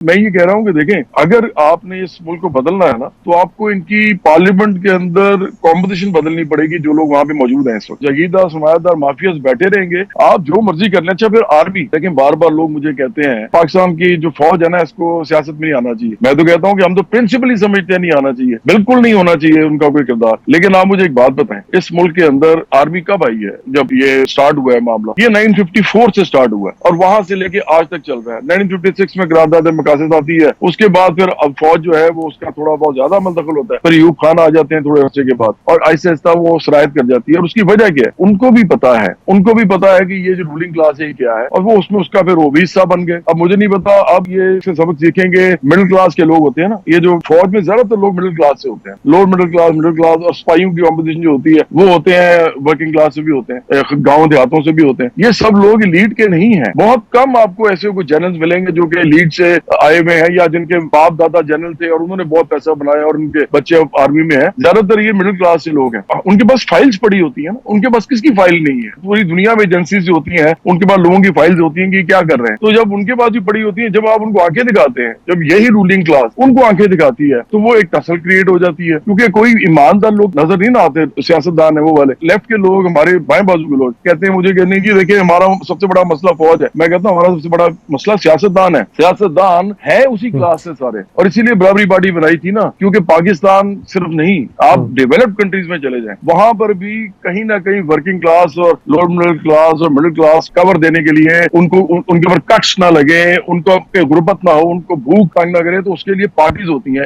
मैं ये कह रहा हूँ कि देखें, अगर आपने इस मुल्क को बदलना है ना, तो आपको इनकी पार्लियामेंट के अंदर कॉम्पोजिशन बदलनी पड़ेगी। जो लोग वहां पे मौजूद हैं इस वक्त, जागीरदार सरमायादार माफियाज बैठे रहेंगे, आप जो मर्जी कर लें। अच्छा, फिर आर्मी, लेकिन बार बार लोग मुझे कहते हैं पाकिस्तान की जो फौज है ना, इसको सियासत में नहीं आना चाहिए। मैं तो कहता हूँ कि हम तो प्रिंसिपली समझते हैं नहीं आना चाहिए, बिल्कुल नहीं होना चाहिए उनका कोई किरदार। लेकिन आप मुझे एक बात बताएं, इस मुल्क के अंदर आर्मी कब आई है? जब ये स्टार्ट हुआ है मामला, ये 1954 से स्टार्ट हुआ है और वहां से लेके आज तक चल रहा है। 1956 में करारदाद मकासद आती है, उसके बाद फिर अब फौज जो है वो उसका थोड़ा बहुत ज्यादा मुंतकिल होता है, फिर यूब खान आ जाते हैं थोड़े अर्से के बाद, और आहिस्ता आहिस्ता वो शरायत कर जाती है। और उसकी वजह क्या है? उनको भी पता है, उनको भी पता है कि ये जो रूलिंग क्लास है क्या है, और वो उसमें उसका फिर वो भी हिस्सा बन गए। अब मुझे नहीं पता, अब ये इससे सबक सीखेंगे मिडिल क्लास के लोग होते हैं ना, ये जो फौज में ज्यादातर लोग मिडिल क्लास से होते हैं, लोअर मिडिल क्लास, और सिपाहियों की कॉम्पोजिशन जो होती है वो होते हैं वर्किंग क्लास से भी होते हैं, गाँव देहातों से भी होते हैं। ये सब लोग लीड के नहीं है। बहुत कम आपको ऐसे कोई जनरल मिलेंगे जो कि लीड से आए हुए हैं, या जिनके बाप दादा जनरल थे और उन्होंने बहुत पैसा बनाया और उनके बच्चे आर्मी में हैं। ज्यादातर ये मिडिल क्लास से लोग हैं। उनके पास फाइल्स पड़ी होती है ना, उनके पास किसकी फाइल नहीं है? पूरी दुनिया में एजेंसीज होती हैं, उनके पास लोगों की फाइल्स होती हैं कि क्या कर रहे हैं। तो जब उनके पास भी पड़ी होती है, जब आप उनको आंखें दिखाते हैं, जब यही रूलिंग क्लास उनको आंखें दिखाती है, तो वो एक टसल क्रिएट हो जाती है। क्योंकि कोई ईमानदार लोग नजर नहीं ना आते, सियासतदान है वो वाले, लेफ्ट के लोग, हमारे बाएं बाजू के लोग कहते हैं, मुझे कहने की देखिए हमारा सबसे बड़ा मसला फौज है। मैं कहता हूँ हमारा सबसे बड़ा मसला सियासतदान है। सियासतदान है उसी क्लास से सारे, और इसीलिए बराबरी पार्टी बनाई थी ना, क्योंकि पाकिस्तान सिर्फ नहीं, आप डेवलप्ड कंट्रीज में चले जाएं, वहां पर भी कहीं ना कहीं वर्किंग क्लास और लोअर मिडिल क्लास और मिडिल क्लास कवर देने के लिए उनको उनके ऊपर कट्स ना लगे, उनको गुर्बत ना हो, उनको भूख तंग ना करे, तो उसके लिए पार्टीज होती हैं।